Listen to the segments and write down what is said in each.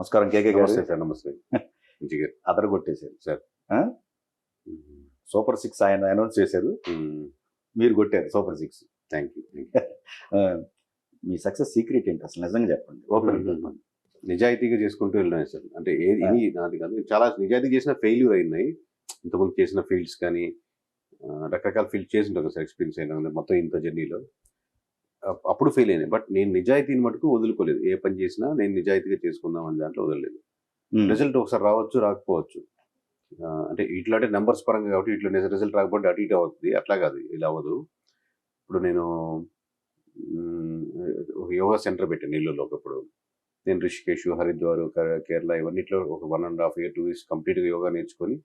నమస్కారం కేకే గారు. నమస్తే సార్. నమస్తే మంచిగా అదరగొట్టేశారు సార్. సూపర్ 6 ఆయన అనౌన్స్ చేశారు, మీరు కొట్టారు super 6. Thank you. Me success secret ఏంటి అసలు నిజంగా చెప్పండి, ఓపెన్ చెప్పండి. నిజాయితీగా చేసుకుంటూ వెళ్ళినాయి సార్. అంటే ఇది నాది కాదు, చాలా నిజాయితీ చేసిన ఫెయిల్యూర్ అయినాయి. ఇంతకుముందు చేసిన ఫీల్డ్స్ కానీ రకరకాల ఫీల్డ్ చేసి ఉంటాను సార్, ఎక్స్పీరియన్స్ అయినా మొత్తం ఇంత జర్నీలో. అప్పుడు ఫెయిల్ అయినాయి, బట్ నేను నిజాయితీని మటుకు వదులుకోలేదు. ఏ పని చేసినా నేను నిజాయితీగా చేసుకుందాం అని దాంట్లో వదలలేదు. రిజల్ట్ ఒకసారి రావచ్చు, రాకపోవచ్చు. అంటే ఇట్లా అంటే నెంబర్స్ పరంగా కాబట్టి ఇట్లా రిజల్ట్ రాకపోతే అటు ఇటు అవుతుంది, అట్లా కాదు, ఇలా అవ్వదు. ఇప్పుడు నేను ఒక యోగా సెంటర్ పెట్టాను నెల్లూరులో. ఒకప్పుడు నేను రిషికేష్, హరిద్వార్, కేరళ ఇవన్నిట్లో ఒక 1.5 year 2 years కంప్లీట్గా యోగా నేర్చుకొని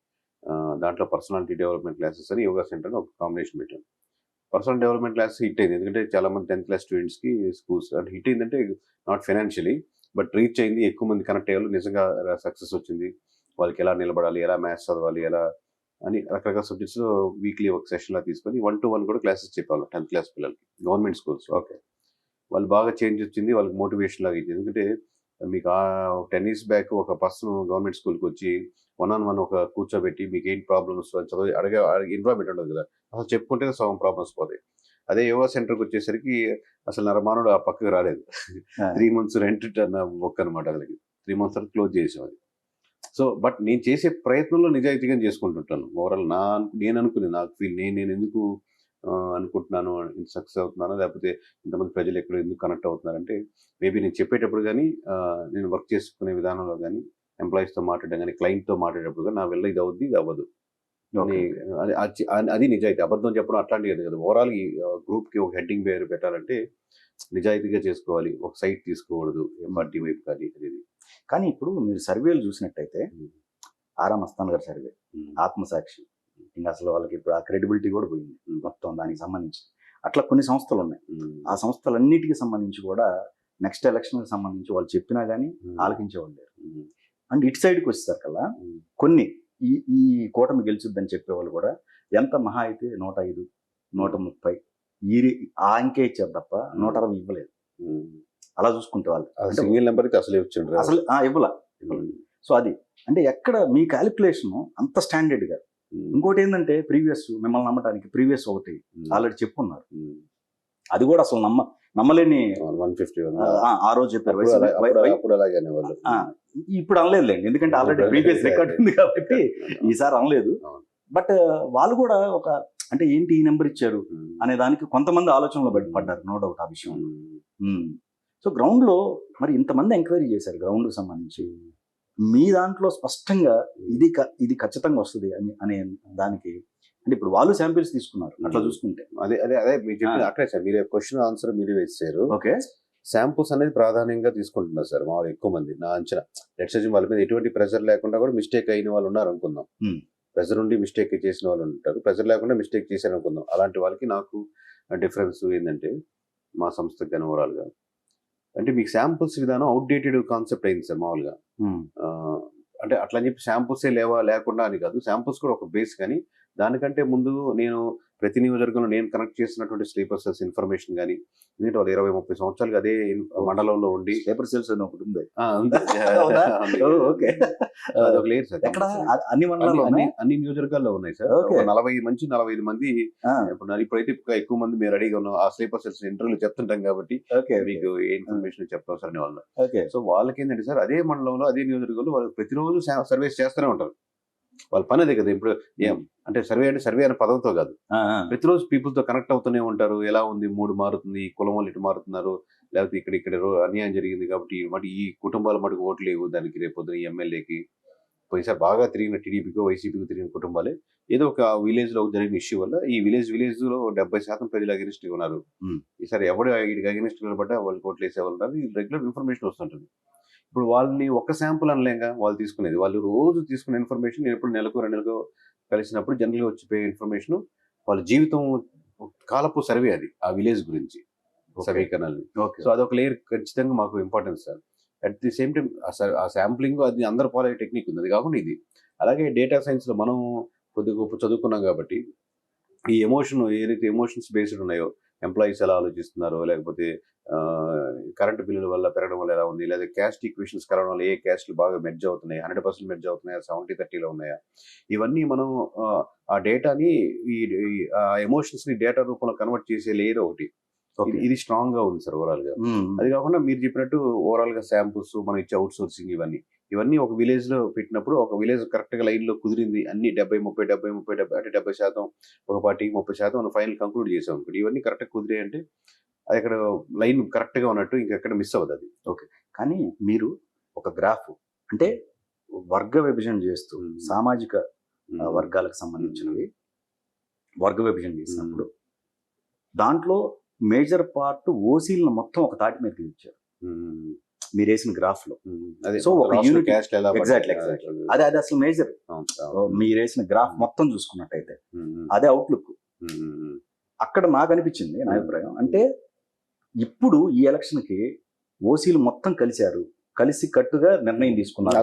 దాంట్లో పర్సనాలిటీ డెవలప్మెంట్ క్లాసెస్ అని యోగా సెంటర్ ఒక కాంబినేషన్ పెట్టాను. పర్సనల్ డెవలప్మెంట్ క్లాస్ హిట్ అయింది, ఎందుకంటే చాలా మంది 10th class స్టూడెంట్స్కి స్కూల్స్ అంటే హిట్ అయిందంటే నాట్ ఫైనాన్షియలీ బట్ రీచ్ అయింది, ఎక్కువ మంది కనెక్ట్ అయ్యారు, నిజంగా సక్సెస్ వచ్చింది. వాళ్ళకి ఎలా నిలబడాలి, ఎలా మ్యాథ్స్ చదవాలి, ఎలా అని రకరకాల సబ్జెక్ట్స్లో వీక్లీ ఒక సెషన్లా తీసుకొని 1-to-1 కూడా క్లాసెస్ చెప్పాలి 10th class పిల్లలకి, గవర్నమెంట్ స్కూల్స్. ఓకే, వాళ్ళు బాగా చేంజ్ వచ్చింది, వాళ్ళకి మోటివేషన్ లాగా ఇచ్చింది. ఎందుకంటే మీకు 10 years బ్యాక్ ఒక పర్సన్ గవర్నమెంట్ స్కూల్కి వచ్చి 1-on-1 ఒక కూర్చోబెట్టి మీకు ఏంటి ప్రాబ్లమ్స్ చదివి అడిగే ఇన్వాల్వ్మెంట్ ఉండదు కదా, అసలు చెప్పుకుంటే సగం ప్రాబ్లమ్స్ పోతాయి. అదే యోగా సెంటర్కి వచ్చేసరికి అసలు నరమానుడు ఆ పక్కకు రాలేదు. 3 months రెంట్ బుక్ అనమాట, అసలుకి 3 months తర్వాత క్లోజ్ చేసాం అది. సో బట్ నేను చేసే ప్రయత్నంలో నిజాయితీగా చేసుకుంటుంటాను. ఓవరాల్ నేను అనుకుని నాకు ఫీల్ నేను ఎందుకు అనుకుంటున్నాను, సక్సెస్ అవుతున్నాను, లేకపోతే ఇంతమంది ప్రజలు ఎక్కడ ఎందుకు కనెక్ట్ అవుతున్నారంటే మేబీ నేను చెప్పేటప్పుడు కానీ నేను వర్క్ చేసుకునే విధానంలో కానీ ఎంప్లాయీస్తో మాట్లాడడం కానీ క్లయింట్తో మాట్లాడేటప్పుడు కానీ నా వల్ల ఇది అవుద్ది, ఇది అవ్వదు అని అది నిజాయితీ. అబద్ధం చెప్పడం అట్లాంటిది కదా. ఓవరాల్ ఈ గ్రూప్కి ఒక హెడ్డింగ్ పేరు పెట్టాలంటే నిజాయితీగా చేసుకోవాలి, ఒక సైట్ తీసుకోకూడదు పార్టీ వైపు కానీ అనేది. కానీ ఇప్పుడు మీరు సర్వేలు చూసినట్టయితే ఆరా మస్తాన్ గారి సర్వే, ఆత్మసాక్షి, ఇంకా అసలు వాళ్ళకి ఇప్పుడు ఆ క్రెడిబిలిటీ కూడా పోయింది మొత్తం దానికి సంబంధించి. అట్లా కొన్ని సంస్థలు ఉన్నాయి, ఆ సంస్థలన్నిటికీ సంబంధించి కూడా నెక్స్ట్ ఎలక్షన్కి సంబంధించి వాళ్ళు చెప్పినా కానీ ఆలకించేవాళ్ళు లేరు. అండ్ ఇటు సైడ్కి వచ్చేసారు కదా కొన్ని ఈ కూటమి గెలుచుద్దని చెప్పేవాళ్ళు కూడా ఎంత మహా అయితే 105, 130 ఆ అంకే ఇచ్చారు తప్ప 160 ఇవ్వలేదు. అలా చూసుకుంటే వాళ్ళు సింగిల్ నెంబర్కి అసలు అసలు ఇవ్వాల. సో అది అంటే ఎక్కడ మీ క్యాలిక్యులేషన్ అంత స్టాండర్డ్గా. ఇంకోటి ఏంటంటే ప్రీవియస్ మిమ్మల్ని నమ్మటానికి ప్రీవియస్ ఒకటి ఆల్రెడీ చెప్పున్నారు, అది కూడా అసలు నమ్మలేని 150 ఆ రోజు చెప్పారు. ఇప్పుడు అనలేదులేండి, ఎందుకంటే ఆల్రెడీ ప్రీవియస్ రికార్డ్ ఉంది కాబట్టి ఈసారి అనలేదు. బట్ వాళ్ళు కూడా ఒక అంటే ఏంటి ఈ నెంబర్ ఇచ్చారు అనే దానికి కొంతమంది ఆలోచనలో పడ్డారు, నో డౌట్ ఆ విషయం. సో గ్రౌండ్లో మరి ఇంతమంది ఎంక్వైరీ చేశారు గ్రౌండ్కి సంబంధించి, మీ దాంట్లో స్పష్టంగా ఇది ఖచ్చితంగా వస్తుంది అనే దానికి అంటే ఇప్పుడు వాళ్ళు శాంపిల్స్ తీసుకున్నారు అట్లా చూసుకుంటే. అదే మీరు చెప్పిన అక్కడే సార్, మీరు క్వశ్చన్ ఆన్సర్ మీరే వేసారు. ఓకే, శాంపుల్స్ అనేది ప్రాధాన్యంగా తీసుకుంటున్నారు సార్ మామూలు ఎక్కువ మంది. నా అంచనా లెట్స్ అజ్యూమ్ వాళ్ళ మీద ఎటువంటి ప్రెజర్ లేకుండా కూడా మిస్టేక్ అయిన వాళ్ళు ఉన్నారు అనుకుందాం. ప్రెజర్ ఉండి మిస్టేక్ చేసిన వాళ్ళు ఉంటారు, ప్రెజర్ లేకుండా మిస్టేక్ చేశారు అనుకుందాం. అలాంటి వాళ్ళకి నాకు డిఫరెన్స్ ఏంటంటే మా సంస్థకి కానీ ఓవరాల్గా అంటే మీకు శాంపుల్స్ విధానం అవుట్డేటెడ్ కాన్సెప్ట్ అయింది సార్ మామూలుగా. అంటే అట్లా అని చెప్పి శాంపుల్సే లేకుండా అని కాదు, శాంపుల్స్ కూడా ఒక బేస్. కానీ దానికంటే ముందు నేను ప్రతి నియోజకవర్గంలో నేను కనెక్ట్ చేసినటువంటి స్లీపర్ సెల్స్ ఇన్ఫర్మేషన్ కానీ, ఎందుకంటే వాళ్ళు 20-30 సంవత్సరాలుగా అదే మండలంలో ఉండి స్లీపర్ సెల్స్ అని ఒకటి ఉంది. అదొక లేరు సార్, అన్ని నియోజకవర్గాల్లో ఉన్నాయి సార్. 40 మంది ఇప్పుడైతే ఎక్కువ మంది మీరు రెడీగా ఉన్నాం. ఆ స్లీపర్ సెల్స్ ఇంటర్వ్యూలు చెప్తుంటాం కాబట్టి మీకు ఏ ఇన్ఫర్మేషన్ చెప్తాం సార్ అని వాళ్ళు. సో వాళ్ళకి ఏంటంటే సార్ అదే మండలంలో అదే నియోజకవర్గంలో వాళ్ళు ప్రతిరోజు సర్వేస్ చేస్తూనే ఉంటారు. వాళ్ళ పని అదే కదా. ఇప్పుడు అంటే సర్వే అనే పదంతో కాదు, ప్రతిరోజు పీపుల్తో కనెక్ట్ అవుతూనే ఉంటారు. ఎలా ఉంది, మూడు మారుతుంది, కులం వాళ్ళు ఇటు మారుతున్నారు, లేకపోతే ఇక్కడ అన్యాయం జరిగింది కాబట్టి ఈ కుటుంబాల మటుకు ఓట్లు లేవు దానికి, రేపొద్దున ఈ ఎమ్మెల్యేకి పోయినసారి బాగా తిరిగిన టీడీపీకో వైసీపీకి తిరిగిన కుటుంబాలే ఏదో ఒక విలేజ్ లో జరిగిన ఇష్యూ వల్ల ఈ విలేజ్ లో 70% ప్రజలు అగెనిస్ట్ గా ఉన్నారు. ఈసారి ఎవడు వీడికి అగెనిస్ట్ నిలబడ్డా వాళ్ళు ఓట్లు వేసేవాళ్ళు ఉన్నారు. రెగ్యులర్ ఇన్ఫర్మేషన్ వస్తుంటుంది. ఇప్పుడు వాళ్ళని ఒక్క శాంపుల్ అనలేక వాళ్ళు తీసుకునేది, వాళ్ళు రోజు తీసుకునే ఇన్ఫర్మేషన్ నేను ఎప్పుడు నెలకు 2 నెలలకు కలిసినప్పుడు జనరల్గా వచ్చిపోయే ఇన్ఫర్మేషన్ వాళ్ళ జీవితం కాలపు సర్వే అది ఆ విలేజ్ గురించి సమీకరణాలు. సో అదొక లేయర్ ఖచ్చితంగా మాకు importance sir. At the same time ఆ శాంప్లింగ్ అది అందరు ఫాలో అయ్యే టెక్నిక్ ఉంది, అది కాకుండా ఇది. అలాగే డేటా సైన్స్లో మనం కొద్దిగా గొప్ప చదువుకున్నాం కాబట్టి ఈ ఏదైతే ఎమోషన్స్ బేస్డ్ ఉన్నాయో ఎంప్లాయీస్ ఎలా ఆలోచిస్తున్నారు, లేకపోతే కరెంటు బిల్లుల వల్ల పెరగడం వల్ల ఎలా ఉంది, లేదా క్యాస్ట్ ఈక్వేషన్స్ కలవడం వల్ల ఏ క్యాస్ట్లు బాగా మెర్జ్ అవుతున్నాయి, 100% మెర్జ్ అవుతున్నాయా, 70-30లో ఉన్నాయా, ఇవన్నీ మనం ఆ డేటాని ఎమోషన్స్ని డేటా రూపంలో కన్వర్ట్ చేసే లేయర్ ఒకటి. ఇది స్ట్రాంగ్ గా ఉంది సార్ ఓవరాల్ గా. అది కాకుండా మీరు చెప్పినట్టు ఓవరాల్ గా శాంపుల్స్, మనం ఇచ్చే అవుట్ సోర్సింగ్, ఇవన్నీ ఒక విలేజ్ లో పెట్టినప్పుడు ఒక విలేజ్ కరెక్ట్ గా లైన్ లో కుదిరింది, అన్ని 70-30 అంటే 70% ఒక పార్టీకి 30% ఫైనల్ కంక్లూడ్ చేసాం అనుకోండి. ఇవన్నీ కరెక్ట్ గా కుదిరాయి అంటే అది అక్కడ లైన్ కరెక్ట్ గా ఉన్నట్టు, ఇంకెక్కడ మిస్ అవ్వదు అది. ఓకే, కానీ మీరు ఒక గ్రాఫ్ అంటే వర్గ విభజన చేస్తూ సామాజిక వర్గాలకు సంబంధించినవి వర్గ విభజన చేసినప్పుడు దాంట్లో మేజర్ పార్ట్ ఓసీలను మొత్తం ఒక తాటి మీద ఇచ్చారు మీరు వేసిన గ్రాఫ్ లో. సో ఒక యూనిట్ ఎగ్జాక్ట్లీ అదే అసలు మేజర్ మీరు వేసిన గ్రాఫ్ మొత్తం చూసుకున్నట్టయితే అదే అవుట్లుక్. అక్కడ నాకు అనిపించింది, నా అభిప్రాయం అంటే ఇప్పుడు ఈ ఎలక్షన్ కి ఓసీలు మొత్తం కలిసి కట్టుగా నిర్ణయం తీసుకున్నారు.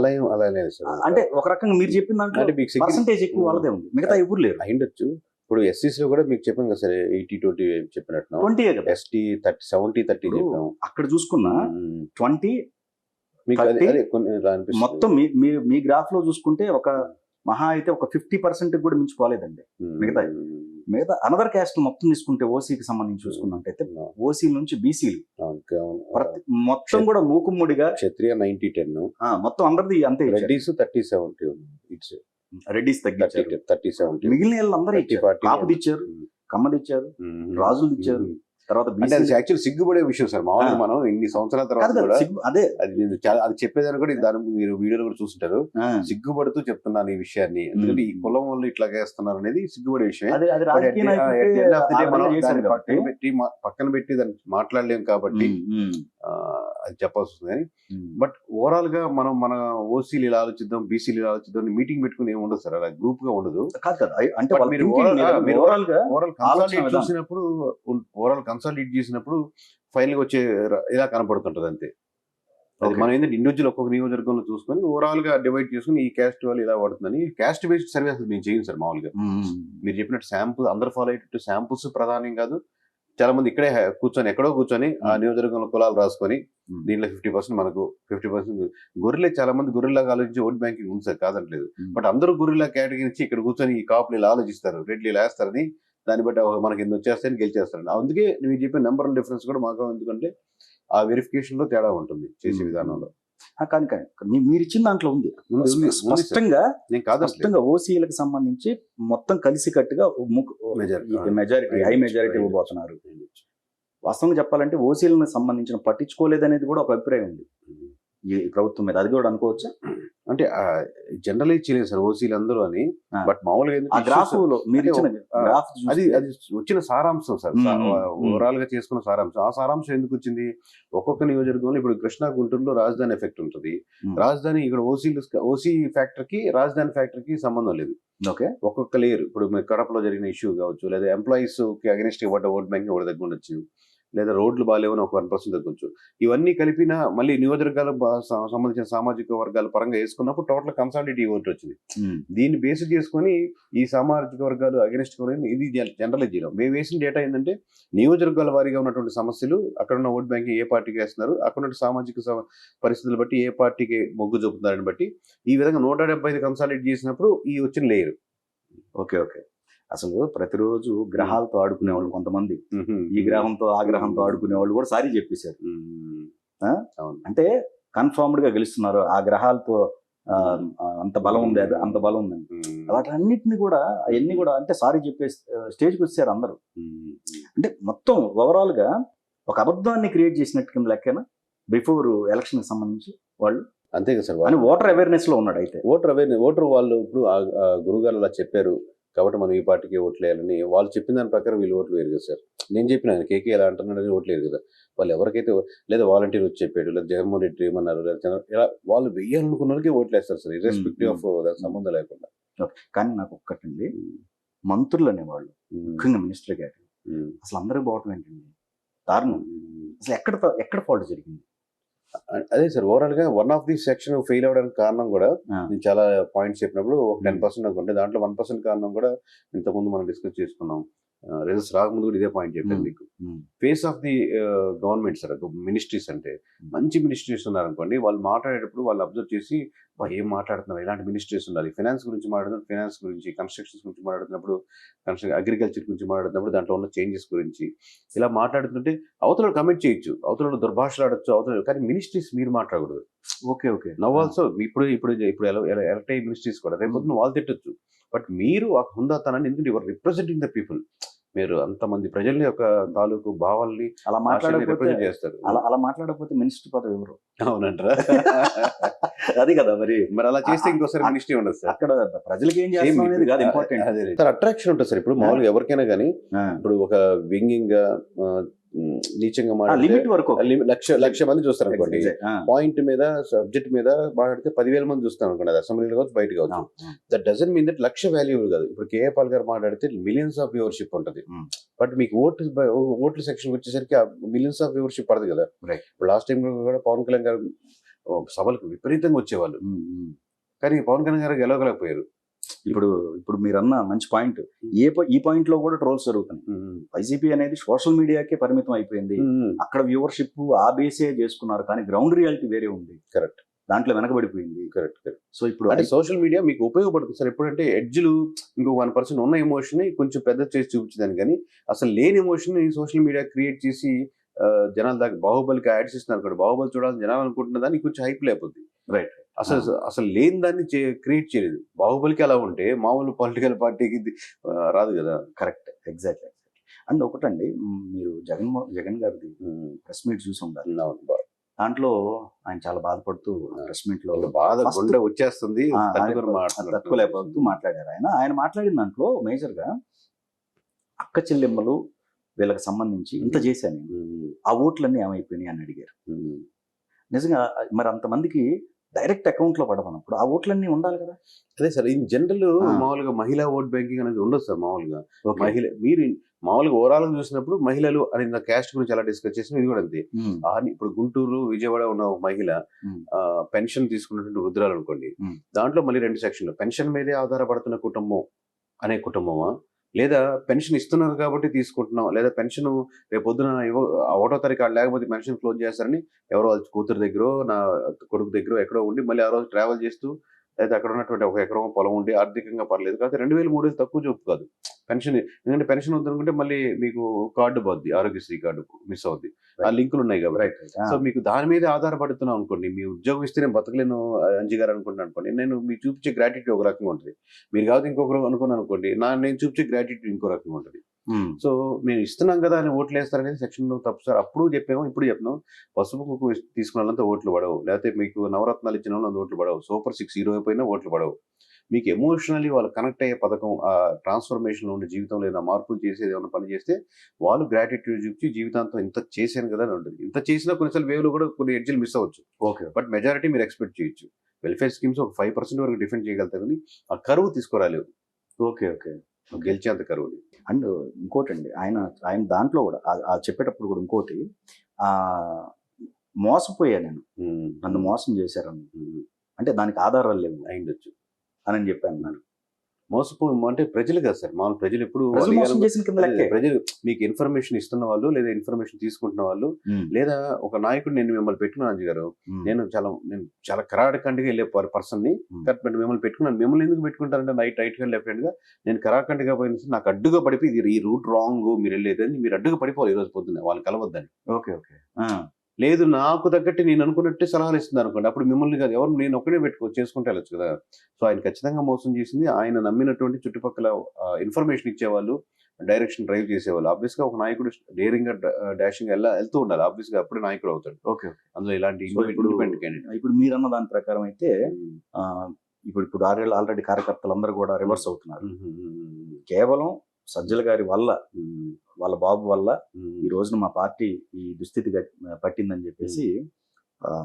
అంటే ఒక రకంగా మీరు చెప్పిన దాంట్లో పర్సంటేజ్ ఎక్కువ వాళ్ళదే ఉంది, మిగతా ఎవరు లేరు. అయిండొచ్చు. ఇప్పుడు ఎస్సీస్ లో కూడా మీకు చెప్పాను కదా సరే, 80-20 చెప్పినట్టు 20 కదా, ఎస్టీ 70-30 చెప్పాము. అక్కడ చూసుకున్నా 20 మొత్తం మీ గ్రాఫ్ లో చూసుకుంటే ఒక మహా అయితే ఒక 50% కూడా మించిపోలేదండి. మిగతా అనదర్ క్యాస్ట్ మొత్తం తీసుకుంటే ఓసీకి సంబంధించి చూసుకున్నట్టయితే ఓసీ నుంచి బీసీలు మొత్తం కూడా మూకుమ్మడిగా క్షత్రియ 90-10 మొత్తం అందరిది అంతే. రెడ్డిస్ 30-70 ఇట్స్ రెడ్డిస్ తగ్గించారు, 30-70 మిగిలిన వాళ్ళందరూ కాపుది ఇచ్చారు, కమ్మది ఇచ్చారు, రాజులు ఇచ్చారు. తర్వాత యాక్చువల్ సిగ్గుపడే విషయం సార్. మామూలుగా మనం ఇన్ని సంవత్సరాల తర్వాత అదే అది చెప్పేదాన్ని కూడా దాని మీరు వీడియోలో కూడా చూస్తుంటారు. సిగ్గుపడుతూ చెప్తున్నాను ఈ విషయాన్ని, ఎందుకంటే ఈ కులం వాళ్ళు ఇట్లా చేస్తున్నారు అనేది సిగ్గుపడే విషయం. పక్కన పెట్టి దాన్ని మాట్లాడలేము కాబట్టి అది చెప్పాల్సి వస్తుంది. కానీ బట్ ఓవరాల్ గా మనం మన ఓసీలు ఇలా ఆలోచిద్దాం, బీసీలు ఇలా ఆలోచిద్దాం, మీటింగ్ పెట్టుకుని ఏమి ఉండదు సార్, అలా గ్రూప్ గా ఉండదు. చూసినప్పుడు ఓవరాల్ కన్సాలిడేట్ చేసినప్పుడు ఫైనల్ గా వచ్చే ఇలా కనపడుతుంటది అంతే. అది మనం ఏంటంటే ఇండివిజువల్ ఒక్కొక్క నియోజకవర్గంలో చూసుకొని ఓవరాల్ గా డివైడ్ చేసుకుని ఈ క్యాస్ట్ వాళ్ళు ఇలా పడుతుందని క్యాస్ట్ బేస్డ్ సర్వే అసలు మేము చేయం సార్. మామూలుగా మీరు చెప్పినట్టు శాంపుల్ అందరు ఫాలో అయ్యేటట్టు శాంపుల్స్ ప్రధానం కాదు. చాలా మంది ఇక్కడే కూర్చొని ఎక్కడో కూర్చొని ఆ నియోజకవర్గంలో కులాలు రాసుకొని దీంట్లో 50% మనకు 50% గొర్రెలే. చాలా మంది గొర్రెలాగా ఆలోచించి ఓట్ బ్యాంకింగ్ ఉంది సార్, కాదంటలేదు. బట్ అందరూ గొర్రెలా కేటగిరీ నుంచి ఇక్కడ కూర్చొని ఈ కాపులు ఇలా ఆలోచిస్తారు, రెడ్లు ఇలా వేస్తారని, దాన్ని బట్టి మనకి ఎన్ని వచ్చేస్తాయని గెలిచేస్తారని. అందుకే మీరు చెప్పే నెంబర్ డిఫరెన్స్ కూడా మాకు, ఎందుకంటే ఆ వెరిఫికేషన్ లో తేడా ఉంటుంది చేసే విధానంలో. కానీ మీరు ఇచ్చిన దాంట్లో ఉంది స్పష్టంగా ఓసీలకు సంబంధించి మొత్తం కలిసి కట్టుగా మెజారిటీ హై మెజారిటీ ఇవ్వబోతున్నారు. వాస్తవంగా చెప్పాలంటే ఓసీలకు సంబంధించిన పట్టించుకోలేదనేది కూడా ఒక అభిప్రాయం ఉంది ఈ ప్రభుత్వం మీద. అది కూడా అనుకోవచ్చా? అంటే జనరలైజ్ చేయలేదు సార్ ఓసీలు అందరూ అని. బట్ మామూలుగా అది వచ్చిన సారాంశం సార్, ఓవరాల్ గా చేసుకున్న సారాంశం. ఆ సారాంశం ఎందుకు వచ్చింది? ఒక్కొక్క నియోజకవర్గంలో ఇప్పుడు కృష్ణా గుంటూరులో రాజధాని ఎఫెక్ట్ ఉంటుంది. రాజధాని ఇక్కడ ఓసీ ఫ్యాక్టర్ కి రాజధాని ఫ్యాక్టర్ కి సంబంధం లేదు. ఓకే, ఒక్కొక్క లేయర్ ఇప్పుడు కడపలో జరిగిన ఇష్యూ కావచ్చు, లేదా ఎంప్లాయీస్ కి అగెనిస్ట్ ఇవ్వట ఓట్ బ్యాంక్ ఒకటి దగ్గర ఉండొచ్చు, లేదా రోడ్లు బాగాలేవని ఒక 1% తగ్గొచ్చు. ఇవన్నీ కలిపిన మళ్ళీ నియోజకవర్గాల సంబంధించిన సామాజిక వర్గాల పరంగా వేసుకున్నప్పుడు టోటల్ కన్సాలిడేటివ్ ఓట్ వచ్చింది. దీన్ని బేస్ చేసుకొని ఈ సామాజిక వర్గాలు అగెనిస్ట్ ఇది జనరలైజ్ చేయడం. మేము వేసిన డేటా ఏంటంటే నియోజకవర్గాల వారీగా ఉన్నటువంటి సమస్యలు, అక్కడ ఉన్న ఓట్ బ్యాంకింగ్ ఏ పార్టీకి వేస్తున్నారు, అక్కడ ఉన్న సామాజిక పరిస్థితులు బట్టి ఏ పార్టీకి మొగ్గు చూపుతున్నారని బట్టి ఈ విధంగా 175 కన్సాలిడేట్ చేసినప్పుడు ఈ వచ్చిన లేయర్. ఓకే, అసలు ప్రతిరోజు గ్రహాలతో ఆడుకునేవాళ్ళు కొంతమంది, ఈ గ్రహంతో ఆ గ్రహంతో ఆడుకునేవాళ్ళు కూడా సారీ చెప్పేశారు. అంటే కన్ఫర్మ్డ్ గా గెలుస్తున్నారు, ఆ గ్రహాలతో అంత బలం ఉంది, అంత బలం ఉందని. వాటన్నిటిని కూడా అవన్నీ కూడా అంటే సారీ చెప్పే స్టేజ్కి వచ్చారు అందరూ. అంటే మొత్తం ఓవరాల్ గా ఒక అబద్ధాన్ని క్రియేట్ చేసినట్టు కింద లెక్కన బిఫోర్ ఎలక్షన్ కి సంబంధించి వాళ్ళు. అంతే కదా సార్, ఓటర్ అవేర్నెస్ లో ఉన్నాడు. అయితే ఓటర్ వాళ్ళు ఇప్పుడు గురుగారు అలా చెప్పారు కాబట్టి మనం ఈ పార్టీకి ఓట్లు వేయాలని వాళ్ళు చెప్పిన దాని ప్రకారం వీళ్ళు ఓట్లు వేయరు కదా సార్. నేను చెప్పిన ఆయన కేకే ఎలా అంటున్నాడని ఓట్లు వేయరు కదా. వాళ్ళు ఎవరికైతే లేదా వాలంటీర్ వచ్చి చెప్పాడు, లేదా జగన్మోహన్ రెడ్డి ఏమన్నారు, లేదా ఇలా వాళ్ళు వెయ్యాలనుకున్న వాళ్ళకి ఓట్లు వేస్తారు సార్, ఇర్రెస్పెక్టివ్ ఆఫ్ దానికి సంబంధం లేకుండా. కానీ నాకు ఒక్కటండి, మంత్రులు అనేవాళ్ళు ముఖ్యంగా మినిస్టర్ గారు అసలు అందరూ బాగుంటుంది ఏంటండి దారుణం. అసలు ఎక్కడ ఫాల్ట్ జరిగింది? అదే సార్, ఓవరాల్ గా one of the section fail అవడానికి కారణం కూడా నేను చాలా పాయింట్స్ చెప్పినప్పుడు ఒక 10% అనుకుంటే దాంట్లో 1% కారణం కూడా ఇంతకుముందు మనం డిస్కస్ చేసుకున్నాం. రిజల్ట్స్ రాకముందు కూడా ఇదే పాయింట్ చెప్పాను మీకు. Face of the government sir ministries అంటే మంచి మినిస్ట్రీస్ ఉన్నారనుకోండి, వాళ్ళు మాట్లాడేటప్పుడు వాళ్ళు అబ్జర్వ్ చేసి ఏం మాట్లాడుతున్నారు, ఇలాంటి మినిస్ట్రీస్ ఉండాలి. ఫైనాన్స్ గురించి మాట్లాడుతున్నప్పుడు ఫైనాన్స్ గురించి, కన్స్ట్రక్షన్స్ గురించి మాట్లాడుతున్నప్పుడు అగ్రికల్చర్ గురించి మాట్లాడుతున్నప్పుడు దాంట్లో ఉన్న చేంజెస్ గురించి ఇలా మాట్లాడుతుంటే అవతల కమెంట్ చేయొచ్చు, అవతల దుర్భాషలు ఆడొచ్చు, అవతల, కానీ మినిస్ట్రీస్ మీరు మాట్లాడకూడదు. Okay okay. నవ్ ఆల్సో ఇప్పుడు ఇప్పుడు ఇప్పుడు ఎలక్ట్ అయ్యే మినిస్ట్రీస్ కూడా రేపు పొద్దున్న వాళ్ళు తిట్టొచ్చు, బట్ మీరు ఆ హుందాతనాన్ని, ఎందుకంటే యువర్ రిప్రజెంటింగ్ ద పీపుల్, మీరు అంతమంది ప్రజల్ని యొక్క తాలూకు భావాల్ని అలా మాట్లాడకపోతే రిప్రజెంట్ చేస్తారు. అలా మాట్లాడకపోతే మినిస్టర్ పదవి ఎవరు? అవునంటారా? అది కదా మరి. మరి అలా చేస్తే ఇంకోసారి మినిస్ట్రీ ఉండదు సార్. అక్కడ ప్రజలకి ఏం చేస్తాం అనేది కాదు ఇంపార్టెంట్. సార్ అట్రాక్షన్ ఉంటుంది సార్. ఇప్పుడు మామూలుగా ఎవరికైనా కానీ ఇప్పుడు ఒక వింగింగ్ గా నీచంగా లిమిట్ వరకు లక్ష మంది చూస్తారు అనుకోండి, పాయింట్ మీద సబ్జెక్ట్ మీద మాట్లాడితే 10,000 మంది చూస్తారు అనుకోండి, అది అసెంబ్లీలో కావచ్చు బయట కావచ్చు. That doesn't mean that lakh valuable కాదు. ఇప్పుడు కేఏ పాల్ గారు మాట్లాడితే మిలియన్స్ ఆఫ్ వ్యూవర్షిప్ ఉంటుంది, బట్ మీకు ఓట్ల సెక్షన్ వచ్చేసరికి మిలియన్స్ ఆఫ్ వ్యూవర్షిప్ పడదు కదా. ఇప్పుడు లాస్ట్ టైం కూడా పవన్ కళ్యాణ్ గారు సభలకు విపరీతంగా వచ్చేవాళ్ళు, కానీ పవన్ కళ్యాణ్ గారు గెలవగలేకపోయారు. ఇప్పుడు మీరన్న మంచి పాయింట్. ఈ పాయింట్ లో కూడా ట్రోల్స్ జరుగుతున్నాయి. వైసీపీ అనేది సోషల్ మీడియాకే పరిమితం అయిపోయింది. అక్కడ వ్యూవర్షిప్ ఆ బేసే చేసుకున్నారు, కానీ గ్రౌండ్ రియాలిటీ వేరే ఉంది. కరెక్ట్. దాంట్లో వెనకబడిపోయింది. కరెక్ట్. సో ఇప్పుడు అంటే సోషల్ మీడియా మీకు ఉపయోగపడుతుంది సార్. ఎప్పుడంటే ఎడ్జ్లు ఇంకో 1% ఉన్న ఎమోషన్ ని కొంచెం పెద్ద చేసి చూపించదాన్ని, కానీ అసలు లేని ఎమోషన్ ని సోషల్ మీడియా క్రియేట్ చేసి జనాల దాకా బాహుబలికి యాడ్స్ ఇస్తున్నారు కదా, బాహుబలి చూడాలని జనాలు అనుకుంటున్న దాన్ని కొంచెం హైప్ లేకపోద్ది. రైట్. అసలు లేని దాన్ని క్రియేట్ చేయలేదు. బాహుబలికి అలా ఉంటే మామూలు పొలిటికల్ పార్టీకి రాదు కదా. Correct, exactly. అండ్ ఒకటండి, మీరు జగన్ గారిది ప్రెస్ మీట్ చూసి ఉండాలి. దాంట్లో ఆయన చాలా బాధపడుతూ ప్రెస్ మీట్ లో బాధ గుండె వచ్చేస్తుంది, తట్టుకోలేకపోతూ మాట్లాడారు. ఆయన మాట్లాడిన దాంట్లో మేజర్ గా అక్క చెల్లెమ్మలు వీళ్ళకి సంబంధించి ఇంత చేశాను, ఆ ఓట్లన్నీ ఏమైపోయినాయి అని అడిగారు. నిజంగా మరి అంతమందికి డైరెక్ట్ అకౌంట్ లో పడమన్నప్పుడు ఆ ఓట్లన్నీ ఉండాలి కదా. అదే సార్, ఇన్ జనరల్ మామూలుగా మహిళా ఓట్ బ్యాంకింగ్ అనేది ఉండదు సార్. మామూలుగా మీరు మామూలుగా ఓవరాల్ గా చూసినప్పుడు మహిళలు అని క్యాస్ట్ గురించి ఎలా డిస్కస్ చేసిన ఇది కూడా అంతే. ఇప్పుడు గుంటూరు, విజయవాడ ఉన్న మహిళ పెన్షన్ తీసుకున్నటువంటి వృద్ధురాలు అనుకోండి, దాంట్లో మళ్ళీ 2 సెక్షన్లు, పెన్షన్ మీదే ఆధారపడుతున్న కుటుంబం అనే కుటుంబమా, లేదా పెన్షన్ ఇస్తున్నారు కాబట్టి తీసుకుంటున్నాం, లేదా పెన్షన్ రేపు పొద్దున 1వ తారీఖు లేకపోతే పెన్షన్ క్లోజ్ చేస్తారని ఎవరో వాళ్ళ కూతురు దగ్గర, నా కొడుకు దగ్గర ఎక్కడో ఉండి మళ్ళీ ఆ రోజు ట్రావెల్ చేస్తూ, లేదా అక్కడ ఉన్నటువంటి 1 ఎకరం పొలం ఉండి ఆర్థికంగా పర్లేదు కాబట్టి 2,000 3,000 తక్కువ చూపు కాదు పెన్షన్. ఎందుకంటే పెన్షన్ వద్దనుకుంటే మళ్ళీ మీకు కార్డు పోద్ది, ఆరోగ్యశ్రీ కార్డు మిస్ అవుద్ది, ఆ లింకులు ఉన్నాయి కాబట్టి. సో మీకు దాని మీద ఆధారపడుతున్నాం అనుకోండి, మీ ఉద్యోగం ఇస్తే నేను బతకలేను అంజి గారు అనుకుంటున్నాను అనుకోండి, నేను మీకు చూపించే గ్రాట్యుటీ ఒక రకంగా ఉంటుంది, మీరు కాదు ఇంకొకరు అనుకున్నాను అనుకోండి, నేను చూపించే గ్రాట్యుటీ ఇంకో రకంగా ఉంటుంది. సో మేము ఇస్తున్నాం కదా అని ఓట్లు వేస్తారనేది సెక్షన్ తప్పు సార్. అప్పుడు చెప్పాము, ఇప్పుడు చెప్తున్నాం, పసుపు కుంకుమ తీసుకున్న వాళ్ళంతా ఓట్లు పడవు, లేకపోతే మీకు నవరత్నాలు ఇచ్చిన వాళ్ళంతా ఓట్లు పడవు, సూపర్ 6 హీరో అయిపోయినా ఓట్లు పడవు. మీకు ఎమోషనల్లీ వాళ్ళు కనెక్ట్ అయ్యే పథకం, ఆ ట్రాన్స్ఫర్మేషన్ ఉండే జీవితంలో ఏదైనా మార్పులు చేసేది ఏమైనా పని చేస్తే వాళ్ళు గ్రాటిట్యూడ్ చూపించి జీవితాంతం ఇంత చేశాను కదా అని ఉంటుంది. ఇంత చేసినా కొన్నిసార్లు వేవ్లో కూడా కొన్ని ఎడ్జ్లు మిస్ అవ్వచ్చు. ఓకే, బట్ మెజారిటీ మీరు ఎక్స్పెక్ట్ చేయొచ్చు. వెల్ఫేర్ స్కీమ్స్ ఒక 5% వరకు డిఫెండ్ చేయగలుగుతారు, కానీ ఆ కరువు తీసుకురాలేవు. ఓకే ఓకే, గెలిచేంత కరువుని. అండ్ ఇంకోటండి, ఆయన దాంట్లో కూడా చెప్పేటప్పుడు కూడా ఇంకోటి, మోసపోయా నేను, నన్ను మోసం చేశారని, అంటే దానికి ఆధారాలు లేవు అయిండొచ్చు అని చెప్పి అన్నారు. అంటే ప్రజలు కదా సార్, మామూలు ప్రజలు ఎప్పుడు ప్రజలు మీకు ఇన్ఫర్మేషన్ ఇస్తున్న వాళ్ళు, లేదా ఇన్ఫర్మేషన్ తీసుకుంటున్న వాళ్ళు, లేదా ఒక నాయకుడు నేను మిమ్మల్ని పెట్టుకున్నాను అంజి గారు, నేను చాలా కరాఖండిగా వెళ్ళే పర్సన్ ని మిమ్మల్ని పెట్టుకున్నాను. మిమ్మల్ని ఎందుకు పెట్టుకుంటారంటే రైట్ హ్యాండ్ లెఫ్ట్ హ్యాండ్ గా నేను కరాఖండిగా పోయిన నాకు అడ్డుగా పడిపోయి ఇది ఈ రూట్ రాంగ్, మీరు వెళ్ళేదని మీరు అడ్డుగా పడిపోవాలి ఈ రోజు పొద్దున్న, వాళ్ళు కలవద్దని. ఓకే ఓకే, లేదు నాకు తగ్గట్టు నేను అనుకున్నట్టే సలహాలు ఇస్తుంది అనుకోండి, అప్పుడు మిమ్మల్ని కాదు ఎవరు నేను ఒక్కడే చేసుకుంటే వెళ్ళచ్చు కదా. సో ఆయన ఖచ్చితంగా మోసం చేసింది, ఆయన నమ్మినటువంటి చుట్టుపక్కల ఇన్ఫర్మేషన్ ఇచ్చేవాళ్ళు, డైరెక్షన్ డ్రైవ్ చేసేవాళ్ళు. ఆబ్వియస్ గా ఒక నాయకుడు డేరింగ్ గా డాషింగ్ వెళ్తూ ఉండాలి, ఆబ్వియస్ గా అప్పుడే నాయకుడు అవుతాడు. ఓకే, అందులో ఇలాంటి ఇప్పుడు మీరన్న దాని ప్రకారం అయితే ఇప్పుడు ఆల్రెడీ కార్యకర్తలందరూ కూడా రివర్స్ అవుతున్నారు. కేవలం సజ్జల గారి వల్ల, వాళ్ళ బాబు వల్ల ఈ రోజున మా పార్టీ ఈ దుస్థితి పట్టిందని చెప్పేసి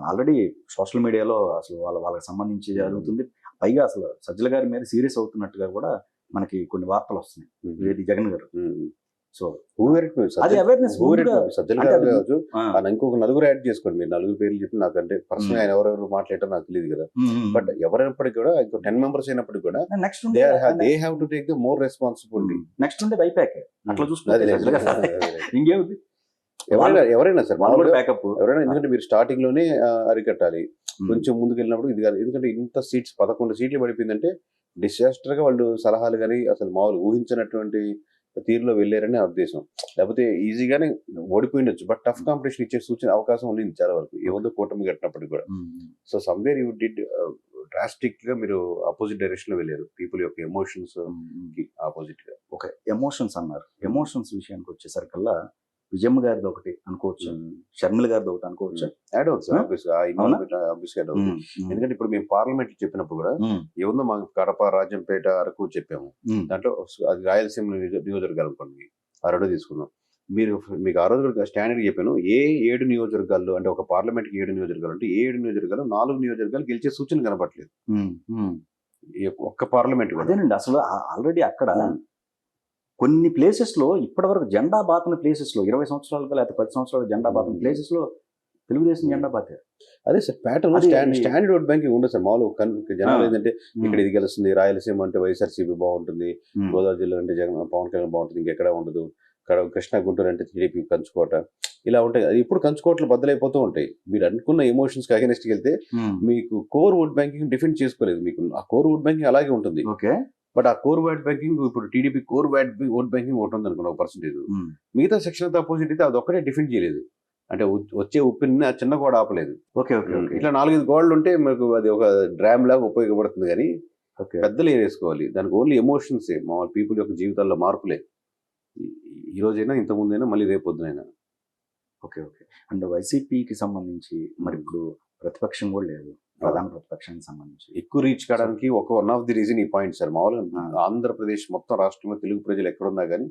ఆల్రెడీ సోషల్ మీడియాలో అసలు వాళ్ళకి సంబంధించి జరుగుతుంది. పైగా అసలు సజ్జల గారి మీద సీరియస్ అవుతున్నట్టుగా కూడా మనకి కొన్ని వార్తలు వస్తున్నాయి. ఇది జగన్ గారు సో అది అవేర్నెస్ సజ్జల అంటే గారు అది- కావచ్చు ఇంకొక నలుగురు యాడ్ చేసుకోండి, మీరు నలుగురు పేర్లు చెప్పి నాకంటే పర్సనల్ ఆయన ఎవరెవరు మాట్లాడటం నాకు తెలియదు కదా, బట్ ఎవరైనప్పటికీ కూడా ఇంకో 10 మెంబర్స్ అయినప్పటికీ కూడా next they have to take the more responsibility. Next ఉండేది ఐపాక్ అట్లా చూసుకుంటే ఇంకేముంది ఎవరైనా సార్ వాళ్ళు కూడా బ్యాకప్. ఎవరైనా, ఎందుకంటే మీరు స్టార్టింగ్ లోనే అరికట్టాలి, కొంచెం ముందుకు వెళ్ళినప్పుడు ఇది కాదు. ఎందుకంటే ఇంత సీట్స్ 11 సీట్లు పడిపోయిందంటే డిసాస్టర్ గా వాళ్ళు సలహాలు కానీ అసలు మామూలు ఊహించినటువంటి తీరులో వెళ్ళారని నా ఉద్దేశం. లేకపోతే ఈజీగానే ఓడిపోయిండొచ్చు, బట్ టఫ్ కాంపిటీషన్ ఇచ్చే సూచన అవకాశం ఉంది చాలా వరకు ఏముందో కూటమి కట్టినప్పటికి కూడా. So somewhere you did drastic గా మీరు ఆపోజిట్ డైరెక్షన్ లో వెళ్ళారు, పీపుల్ యొక్క ఎమోషన్స్ కి ఆపోజిట్ గా. ఒక ఎమోషన్స్ అన్నారు, ఎమోషన్స్ విషయానికి వచ్చేసరికల్లా విజయమ్మ గారిది ఒకటి అనుకోవచ్చు, షర్మిల గారిది ఒకటి అనుకోవచ్చు, యాడ్ అవుతుంది ఎందుకంటే ఇప్పుడు మేము పార్లమెంట్ చెప్పినప్పుడు కూడా ఏముందో మాకు కడప, రాజంపేట, అరకు చెప్పాము. దాంట్లో అది రాయలసీమ నియోజకవర్గాలు అనుకోండి, ఆ రెండో తీసుకున్నాం. మీకు ఆ రోజు కూడా స్టాండర్డ్ చెప్పాను, ఏ 7 నియోజకవర్గాల్లో అంటే ఒక పార్లమెంట్ కి 7 నియోజకవర్గాలు అంటే 7 నియోజకవర్గాలు 4 నియోజకవర్గాలు గెలిచే సూచన కనపట్లేదు ఒక్క పార్లమెంట్. అదేనండి అసలు ఆల్రెడీ అక్కడ కొన్ని ప్లేసెస్ లో ఇప్పటి వరకు జెండా బాతిన ప్లేసెస్ లో 20 సంవత్సరాలుగా లేకపోతే 10 సంవత్సరాలు జెండా బాతిన ప్లేసెస్ లో తెలుగుదేశం జెండా బాతారు. అదే sir pattern standard vote banking ఉండదు సార్. మామూలు జనాలు ఏంటంటే ఇక్కడ ఇది గెలుస్తుంది, రాయలసీమ అంటే వైఎస్ఆర్సీపీ బాగుంటుంది, గోదావరి జిల్లా అంటే పవన్ కళ్యాణ్ బాగుంటుంది, ఇంకెక్కడ ఉండదు, కృష్ణా గుంటూరు అంటే టీడీపీ కంచుకోట, ఇలా ఉంటాయి. అది ఇప్పుడు కంచుకోట్లు బద్దలైపోతూ ఉంటాయి. మీరు అనుకున్న ఎమోషన్స్ కి అగెన్స్ట్ వెళ్తే మీకు కోర్ ఓట్ బ్యాంకింగ్ డిఫెండ్ చేసుకోలేదు, మీకు ఆ కోర్ ఓట్ బ్యాంకింగ్ అలాగే ఉంటుంది. బట్ ఆ కోర్ ఓట్ బ్యాంకింగ్ ఇప్పుడు టీడీపీ కోర్ ఓట్ బ్యాంకింగ్ ఒకటి ఉంది అనుకున్న 1%, మిగతా సెక్షన్ అపోజిట్ అయితే అది ఒక్కటే డిఫెండ్ చేయలేదు. అంటే వచ్చే ఉప్పిని ఆ చిన్న గోడ ఆపలేదు. ఇట్లా 4-5 గోడలు ఉంటే మనకు అది ఒక డ్రామ్ లాగా ఉపయోగపడుతుంది, కానీ పెద్దలు ఏరేసుకోవాలి. దానికి ఓన్లీ ఎమోషన్సే, మామూలు పీపుల్ యొక్క జీవితాల్లో మార్పులే. ఈ రోజైనా ఇంత ముందైనా మళ్ళీ రేపు పొద్దునైనా. అంటే వైసీపీకి సంబంధించి మరి ఇప్పుడు ప్రతిపక్షం కూడా లేదు, ప్రధాన ప్రతిపక్షానికి సంబంధించి ఎక్కువ రీచ్ కావడానికి వన్ ఆఫ్ ది రీజన్ ఈ పాయింట్ సార్. మామూలుగా ఆంధ్రప్రదేశ్ మొత్తం రాష్ట్రంలో తెలుగు ప్రజలు ఎక్కడున్నా కానీ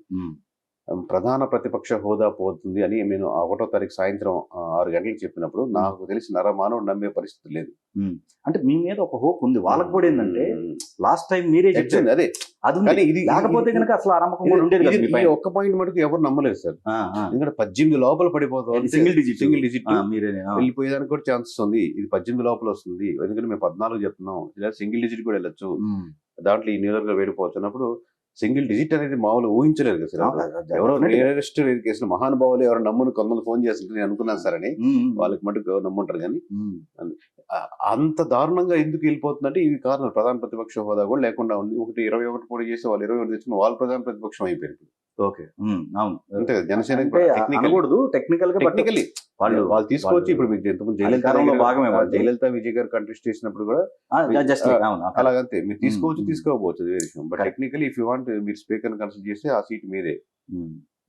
ప్రధాన ప్రతిపక్ష హోదా పోతుంది అని నేను 1వ తారీఖు సాయంత్రం 6 గంటలకు చెప్పినప్పుడు నాకు తెలిసి నరమానవుడు నమ్మే పరిస్థితి లేదు. అంటే మీ మీద ఒక హోప్ ఉంది, వాళ్ళకి కూడా ఏంటంటే లాస్ట్ టైం మీరే చెప్పారు అదే, అది ఇది లేకపోతే కనుక అసలు ఆ నమ్మకం కూడా ఉండేది కదా. ఈ ఒక్క పాయింట్ మటుకు ఎవరు నమ్మలేదు సార్, ఎందుకంటే 18 లోపల పడిపోతుంది, సింగిల్ డిజిట్ వెళ్ళిపోయేదానికి కూడా ఛాన్సెస్ ఉంది. ఇది 18 లోపల వస్తుంది, ఎందుకంటే మేము 14 చెప్తున్నాం, ఇలా సింగిల్ డిజిట్ కూడా వెళ్ళొచ్చు, దాంట్లో ఈ నియోజకవర్గం వేడిపోవచ్చు అన్నప్పుడు సింగిల్ డిజిట్ అనేది మామూలు ఊహించలేదు కదా సార్. ఎవరో నియరెస్ట్ కేసులు మహానుభావులు ఎవరు నమ్మును కొంతమంది ఫోన్ చేస్తుంటే నేను అనుకున్నాను సార్ అని, వాళ్ళకి మటుకు నమ్ముంటారు. కానీ అంత దారుణంగా ఎందుకు వెళ్ళిపోతుందంటే ఇవి కారణాలు. ప్రధాన ప్రతిపక్ష హోదా కూడా లేకుండా ఉంది. 21 పోటీ చేసి వాళ్ళు 21 తెచ్చుకుని వాళ్ళు ప్రధాన ప్రతిపక్షం అయిపోయారు. అంతే కదా, జనసేన టెక్నికల్లీ వాళ్ళు తీసుకోవచ్చు. ఇప్పుడు మీకు ఎంతమంది జయలలిత విజయ్ గారు కంటెస్ట్ చేసినప్పుడు కూడా అలాగంతే మీరు తీసుకోవచ్చు, తీసుకోకపోవచ్చు అదే విషయం. But technically if you want మీరు స్పీకర్ కన్సల్ట్ చేస్తే ఆ సీట్ మీదే.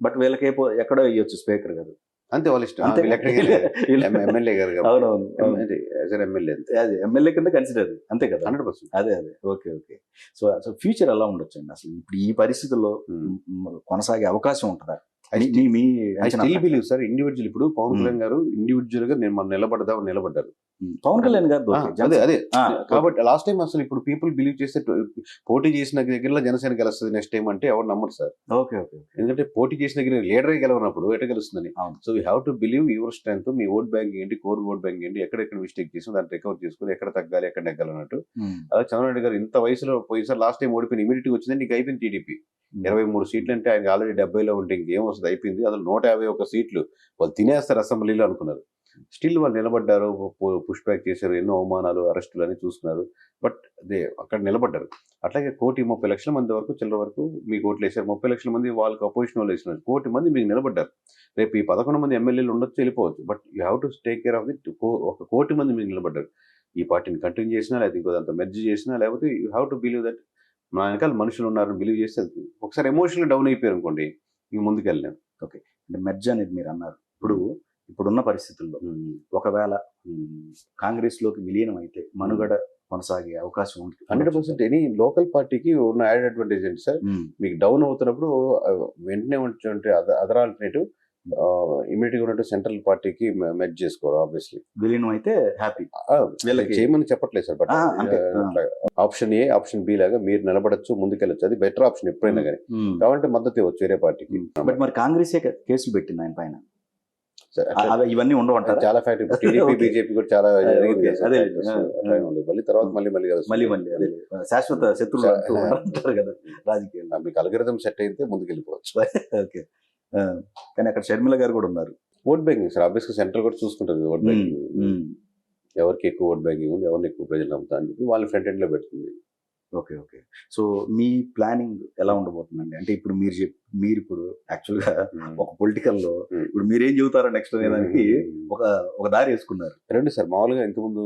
బట్ వీళ్ళకి ఎక్కడో ఇవ్వచ్చు స్పీకర్ గారు, అంతే వాళ్ళ ఇష్టం. ఎమ్మెల్యే గారు ఎమ్మెల్యే కింద కన్సిడర్, అంతే కదా 100%. అదే ఓకే. సో ఫ్యూచర్ ఎలా ఉండొచ్చు అండి అసలు ఇప్పుడు ఈ పరిస్థితుల్లో కొనసాగే అవకాశం ఉంటుందా? Believe sir individual. ఇప్పుడు పవన్ కళ్యాణ్ గారు ఇండివిజువల్ గా నేను నిలబడ్డారు. పవన్ కళ్యాణ్ గారు అదే కాబట్టి లాస్ట్ టైం అసలు ఇప్పుడు పీపుల్ బిలీవ్ చేస్తే పోటీ చేసిన దగ్గర జనసేన గెలుస్తుంది నెక్స్ట్ టైం అంటే ఎవరు నమ్మరు సార్. ఎందుకంటే పోటీ చేసిన దగ్గర లీడరే గెలవనప్పుడు ఎట్లా గెలుస్తుందని. So you have to believe your strength. Me vote bank ఏంటి, కోర్ ఓట్ బ్యాంక్ ఏంటి, ఎక్కడెక్కడ మిస్టేక్ చేసి దాన్ని రికవర్ చేసుకుని ఎక్కడ తగ్గాలి, ఎక్కడ నెగ్గాలి అన్నట్టు. అలా చంద్రబాబు నాయుడు గారు ఇంత వయసులో పోయిసారి లాస్ట్ టైం ఓడిపోయిన ఇమీడియట్ గా వచ్చింది నీకు అయిపోయింది టీడీపీ 23 సీట్లు అంటే ఆయన ఆల్రెడీ 70లో ఉంటే ఇంకేం వస్తుంది, అయిపోయింది. అందులో 151 సీట్లు వాళ్ళు తినేస్తారు అసెంబ్లీలో అనుకున్నారు. స్టిల్ వాళ్ళు నిలబడ్డారు, పుష్ బ్యాక్ చేశారు, ఎన్నో అవమానాలు, అరెస్టులు అని చూస్తున్నారు. బట్ అక్కడ నిలబడ్డారు. అట్లాగే 1,30,00,000 మంది వరకు చిల్లర వరకు మీకు ఓట్లు వేశారు. 30 లక్షల మంది వాళ్ళకి అపోజిషన్ వాళ్ళు వేసినారు. 1,00,000 మంది మీకు నిలబడ్డారు. రేపు ఈ 11 మంది ఎమ్మెల్యేలు ఉండొచ్చు, వెళ్ళిపోవచ్చు. But you have to take care of the 1,00,000 మంది మీకు నిలబడ్డారు. ఈ పార్టీని కంటిన్యూ చేసినా లేకపోతే ఇంకో దాంతో మెర్జ్ చేసినా లేకపోతే you have to believe that నా వెనకాల మనుషులు ఉన్నారని బిలీవ్ చేస్తే ఒకసారి ఎమోషనల్ డౌన్ అయిపోయారు అనుకోండి, ఇంక ముందుకు వెళ్ళాను. ఓకే, అంటే మెర్జ్ అనేది మీరు అన్నారు. ఇప్పుడున్న పరిస్థితుల్లో ఒకవేళ కాంగ్రెస్ లోకి విలీనం అయితే మనుగడ కొనసాగే అవకాశం ఉంటుంది 100%. ఎనీ లోకల్ పార్టీకి ఉన్న యాడ్ అడ్వాంటేజ్ ఏంటి సార్, మీకు డౌన్ అవుతున్నప్పుడు వెంటనే ఉంటే అదర్ ఆల్టర్నేటివ్ ఇమీడియట్ గా ఉన్నట్టు సెంట్రల్ పార్టీకి మెర్జ్ చేసుకోవడం ఆబ్వియస్లీ విలీనం అయితే హ్యాపీ. వీళ్ళకి- చేయమని చెప్పట్లేదు సార్. బట్ అంటే, ఆప్షన్ ఏ ఆప్షన్ బి లాగా మీరు నిలబడచ్చు, ముందుకెళ్ళచ్చు. అది బెటర్ ఆప్షన్ ఎప్పుడైనా కానీ. కావాలంటే మద్దతు ఇవ్వచ్చు వేరే పార్టీకి. బట్ మరి కాంగ్రెస్ కేసులు పెట్టింది ఆయన పైన. సరే, అట్లా ఇవన్నీ ఉండవంటారా? చాలా ఫ్యాక్టరీ టీడీపీ Okay. బీజేపీ కూడా చాలా జరిగింది కదా సార్. అదే. అట్లా ఉంది. మళ్ళీ తర్వాత మళ్ళీ కలుస్తుంది. మళ్ళీ అదే శాశ్వత శత్రువులు అంటూ ఉంటారు కదా రాజకీయాల్లో. మీకు అల్గరిథం సెట్ అయితే ముందుకెళ్ళిపోవచ్చు. ఓకే. కానీ అక్కడ షర్మిల గారు కూడా ఉన్నారు. ఓట్ బ్యాంకింగ్ సార్ ఆబ్వియస్ గా సెంట్రల్ కూడా చూసుకుంటుంది ఓట్ బ్యాంకింగ్. ఎవరికి ఎక్కువ ఓట్ బ్యాంకింగ్ ఉంది, ఎవరిని ఎక్కువ ప్రజలు నమ్ముతా అని చెప్పి వాళ్ళు ఫ్రంట్ ఎండ్ లో పెడుతుంది. ఓకే. సో మీ ప్లానింగ్ ఎలా ఉండబోతుందండి? అంటే ఇప్పుడు మీరు ఇప్పుడు యాక్చువల్ గా ఒక పొలిటికల్ లో ఇప్పుడు మీరేం చెబుతారో నెక్స్ట్ అనేదానికి ఒక దారి వేసుకున్నారు. రండి సార్, మామూలుగా ఇంతకుముందు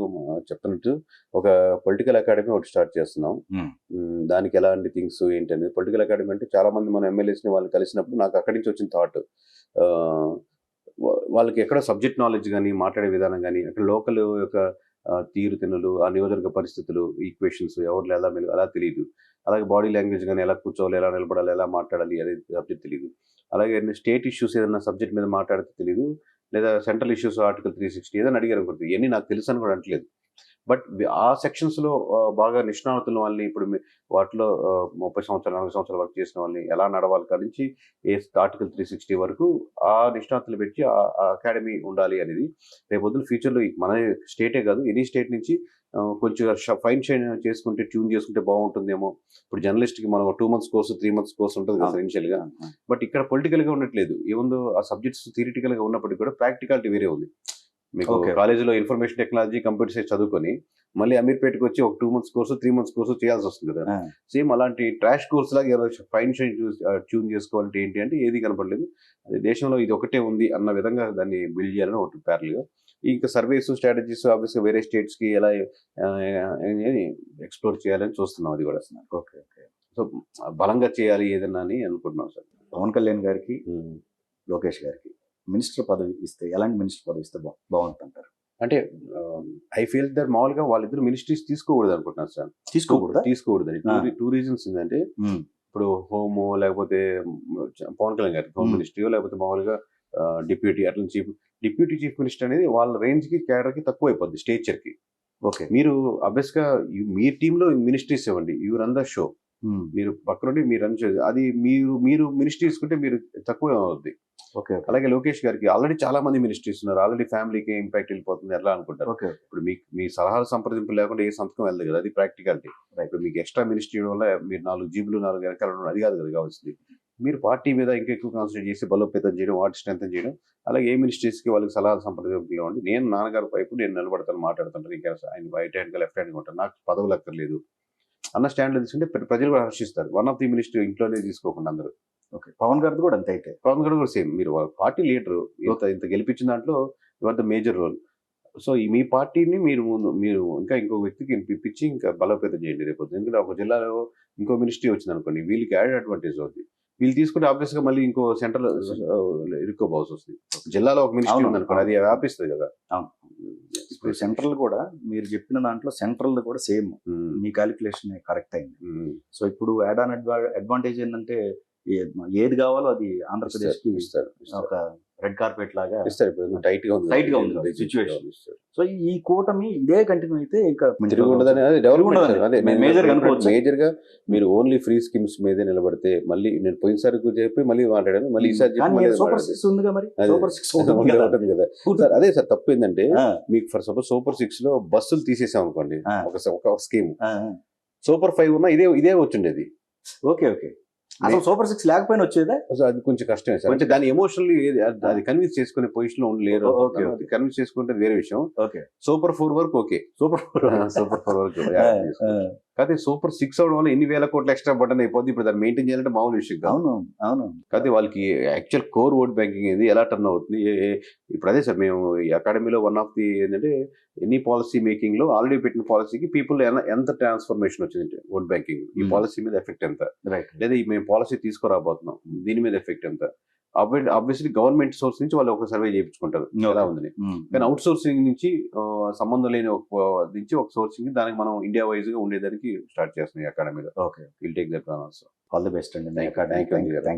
చెప్తున్నట్టు ఒక పొలిటికల్ అకాడమీ ఒకటి స్టార్ట్ చేస్తున్నాం. దానికి ఎలాంటి థింగ్స్ ఏంటి అనేది. పొలిటికల్ అకాడమీ అంటే చాలా మంది మన ఎమ్మెల్యేస్ ని వాళ్ళు కలిసినప్పుడు నాకు అక్కడి నుంచి వచ్చిన థాట్, వాళ్ళకి ఎక్కడ సబ్జెక్ట్ నాలెడ్జ్ కానీ మాట్లాడే విధానం కానీ అక్కడ లోకల్ యొక్క తీరుతెన్నులు, ఆ నియోజకవర్గ పరిస్థితులు, ఈక్వేషన్స్ ఎవరు ఎలా అలా తెలియదు. అలాగే బాడీ లాంగ్వేజ్ కానీ ఎలా కూర్చోవాలి, ఎలా నిలబడాలి, ఎలా మాట్లాడాలి అనేది సబ్జెక్ట్ తెలియదు. అలాగే స్టేట్ ఇష్యూస్ ఏదైనా సబ్జెక్ట్ మీద మాట్లాడితే తెలియదు, లేదా సెంట్రల్ ఇష్యూస్ ఆర్టికల్ 360 ఏదైనా అడిగారు అనుకుంటుంది. ఇవన్నీ నాకు తెలుసు అని కూడా అంటలేదు. బట్ ఆ సెక్షన్స్లో బాగా నిష్ణాతులు వాళ్ళని ఇప్పుడు వాటిలో 30 సంవత్సరాలు 40 సంవత్సరాలు వర్క్ చేసిన వాళ్ళని ఎలా నడవాలి కానించి ఆర్టికల్ 360 వరకు ఆ నిష్ణాతులు పెట్టి ఆ అకాడమీ ఉండాలి అనేది రేపొద్దున ఫ్యూచర్లో మన స్టేటే కాదు ఎనీ స్టేట్ నుంచి కొంచెం ఫైన్ షైన్ చేసుకుంటే ట్యూన్ చేసుకుంటే బాగుంటుందేమో. ఇప్పుడు జర్నలిస్ట్కి మనం 2 months కోర్సు 3 months కోర్సు ఉంటుంది కదా ఇనిషియల్గా. బట్ ఇక్కడ పొలిటికల్గా ఉండట్లేదు. ఏముందో ఆ సబ్జెక్ట్స్ థియరిటికల్గా ఉన్నప్పటికీ కూడా ప్రాక్టికాలిటీ వేరే ఉంది. మీకు కాలేజీలో ఇన్ఫర్మేషన్ టెక్నాలజీ కంప్యూటర్ సైన్స్ చదువుకొని మళ్ళీ అమీర్పేటకి వచ్చి ఒక 2 months కోర్సు 3 months కోర్సు చేయాల్సి వస్తుంది కదా. సేమ్ అలాంటి ట్రాష్ కోర్స్ లాగా ఫైన్ షైన్ ట్యూన్ చేసుకోవాలంటే ఏంటి అంటే ఏది కనపడలేదు. అది దేశంలో ఇది ఒకటే ఉంది అన్న విధంగా దాన్ని బిల్డ్ చేయాలని ఒకటి ప్యారల్గా. ఇంకా సర్వేస్ స్ట్రాటజీస్ ఆబ్వియస్గా వేరే స్టేట్స్కి ఎలా ఎక్స్ప్లోర్ చేయాలని చూస్తున్నాం. అది కూడా ఓకే. సో బలంగా చేయాలి ఏదన్నా అని అనుకుంటున్నాం సార్. పవన్ కళ్యాణ్ గారికి లోకేష్ గారికి మినిస్టర్ పదవి ఇస్తే ఎలాంటి మినిస్టర్ పదవి ఇస్తే బాగుంటుంది అంటారు? అంటే ఐ ఫీల్ దట్ మామూలుగా వాళ్ళిద్దరు మినిస్ట్రీస్ తీసుకోకూడదు అనుకుంటున్నారు సార్. తీసుకోకూడదని 2 reasons ఏంటంటే, ఇప్పుడు హోమ్ లేకపోతే పవన్ కళ్యాణ్ గారికి హోమ్ మినిస్ట్రీ, లేకపోతే మామూలుగా డిప్యూటీ అట్లా డిప్యూటీ చీఫ్ మినిస్టర్ అనేది వాళ్ళ రేంజ్ కి క్యాడర్ కి తక్కువ అయిపోద్ది స్టేచర్ కి. ఓకే. మీరు అబ్వియస్ గా మీ టీంలో మినిస్ట్రీస్ ఇవ్వండి, యూ రన్ ద షో. మీరు పక్కనుండి మీరు రన్ చేయాలి. అది మీరు మినిస్ట్రీ తీసుకుంటే మీరు తక్కువ అవుద్ది. ఓకే. అలాగే లోకేష్ గారికి ఆల్రెడీ చాలా మంది మినిస్ట్రీస్ ఉన్నారు. ఆల్రెడీ ఫ్యామిలీకి ఇంపాక్ట్ వెళ్ళిపోతుంది ఎట్లా అనుకుంటారు. ఇప్పుడు మీ సలహాలు సంప్రదింపులు లేకుండా ఏ సంతకం వెళ్ళదు కదా, అది ప్రాక్టికాలిటీ. ఇప్పుడు మీకు ఎక్స్ట్రా మినిస్ట్రీ వల్ల మీరు 4 జీబులు 4 వెనకాల అది కాదు కదా కావాల్సింది. మీరు పార్టీ మీద ఇంకా ఎక్కువ కాన్సన్ట్రేట్ చేసి బలోపేతం చేయడం, వాటి స్ట్రెంథన్ చేయడం. అలాగే ఏ మినిస్ట్రీస్కి వాళ్ళకి సలహాలు సంప్రదింపులు ఉండి నేను నాన్నగారి వైపు నేను నిలబడతాను, మాట్లాడుతుంటాను. ఇంకా ఆయన రైట్ హ్యాండ్గా లెఫ్ట్ హ్యాండ్గా ఉంటాను, నాకు పదవులు అక్కర్లేదు అన్న స్టాండ్లో తీసుకుంటే ప్రజలు కూడా హర్షిస్తారు. వన్ ఆఫ్ ది మినిస్టర్ ఇంట్లోనే తీసుకోకుండా అందరూ. ఓకే. పవన్ గారిది కూడా అంతే. అయితే పవన్ గారు కూడా సేమ్. మీరు పార్టీ లీడరు, ఇంత గెలిపించిన దాంట్లో your the major role. So మీ పార్టీని మీరు ఇంకా ఇంకో వ్యక్తికి ఇప్పించి ఇంకా బలోపేతం చేయండి రేపు. ఎందుకంటే ఒక జిల్లాలో ఇంకో మినిస్ట్రీ వచ్చింది అనుకోండి, వీళ్ళకి యాడ్ అడ్వాంటేజ్ అవుతుంది. వీళ్ళు తీసుకుంటే ఆబ్వియస్ గా మళ్ళీ ఇంకో సెంట్రల్ ఇరుక్కోబోవాల్సి వస్తుంది. జిల్లాలో ఒక మినిస్ట్రీ ఉంది అనుకోండి, అది వ్యాపిస్తుంది కదా. ఇప్పుడు సెంట్రల్ కూడా మీరు చెప్పిన దాంట్లో సెంట్రల్ కూడా సేమ్ మీ క్యాలిక్యులేషన్ కరెక్ట్ అయింది. సో ఇప్పుడు యాడ్ ఆన్ అడ్వాంటేజ్ ఏంటంటే ఏది కావాలో అది ఆంధ్రప్రదేశ్ కి ఇస్తారు. ఒక రెడ్ కార్పెట్ లాగా ఇస్తారు. ఇప్పుడు టైట్ గా ఉంది సిచ్యువేషన్. సో ఈ కూటమి ఇదే కంటిన్యూ అయితే ఇంకా మేజర్ గా మీరు ఓన్లీ ఫ్రీ స్కీమ్స్ మీదే నిలబడితే మళ్ళీ నేను పోయినసారి చెప్పి మళ్ళీ మాట్లాడాను, మళ్ళీ ఈసారి సూపర్ 6 ఉంది కదా. అదే సార్ తప్పు ఏంటంటే, మీకు ఫర్ సపోజ్ సూపర్ 6 లో బస్సులు తీసేసాం అనుకోండి, ఒక స్కీమ్. సూపర్ 5 ఉన్నా ఇదే వచ్చిండేది. ఓకే. అసలు సూపర్ 6 లేకపోయినా వచ్చేదా? అది కొంచెం కష్టమే సార్. అంటే దాని ఎమోషనల్లీ అది కన్విన్స్ చేసుకునే పొజిషన్ లో లేరు. కన్విన్స్ చేసుకుంటే వేరే విషయం. సూపర్ 4 వరకు ఓకే. సూపర్ 4 వరకు కాకపోతే సూపర్ 6 అవడం వల్ల ఎన్ని వేల కోట్ల ఎక్స్ట్రా బటన్ అయిపోద్ది. ఇప్పుడు దాన్ని మెయింటైన్ చేయాలంటే మామూలు విషయం కాదు. కాకపోతే వాళ్ళకి యాక్చువల్ కోర్ ఓట్ బ్యాంకింగ్ ఏది ఎలా టర్న్ అవుతుంది. ఇప్పుడు అదే సార్, మేము ఈ అకాడమీలో వన్ ఆఫ్ ది ఏంటంటే ఎనీ పాలసీ మేకింగ్ లో ఆల్రెడీ పెట్టిన పాలసీకి పీపుల్ ఎంత ట్రాన్స్ఫర్మేషన్ వచ్చింది ఓట్ బ్యాంకింగ్, ఈ పాలసీ మీద ఎఫెక్ట్ ఎంత, లేదా మేము పాలసీ తీసుకురాబోతున్నాం దీని మీద ఎఫెక్ట్ ఎంత. ఆబ్వియస్లీ గవర్నమెంట్ సోర్స్ నుంచి వాళ్ళు ఒక సర్వే చేయించుకుంటారు ఎలా ఉందని. కానీ అవుట్ సోర్సింగ్ నుంచి సంబంధం లేని ఒక సోర్సింగ్ దానికి మనం ఇండియా వైజ్ గా ఉండేదానికి స్టార్ట్ చేస్తున్నాం ఈ అకాడమీలో. Okay. Will take that also. All the best అండి. Thank you.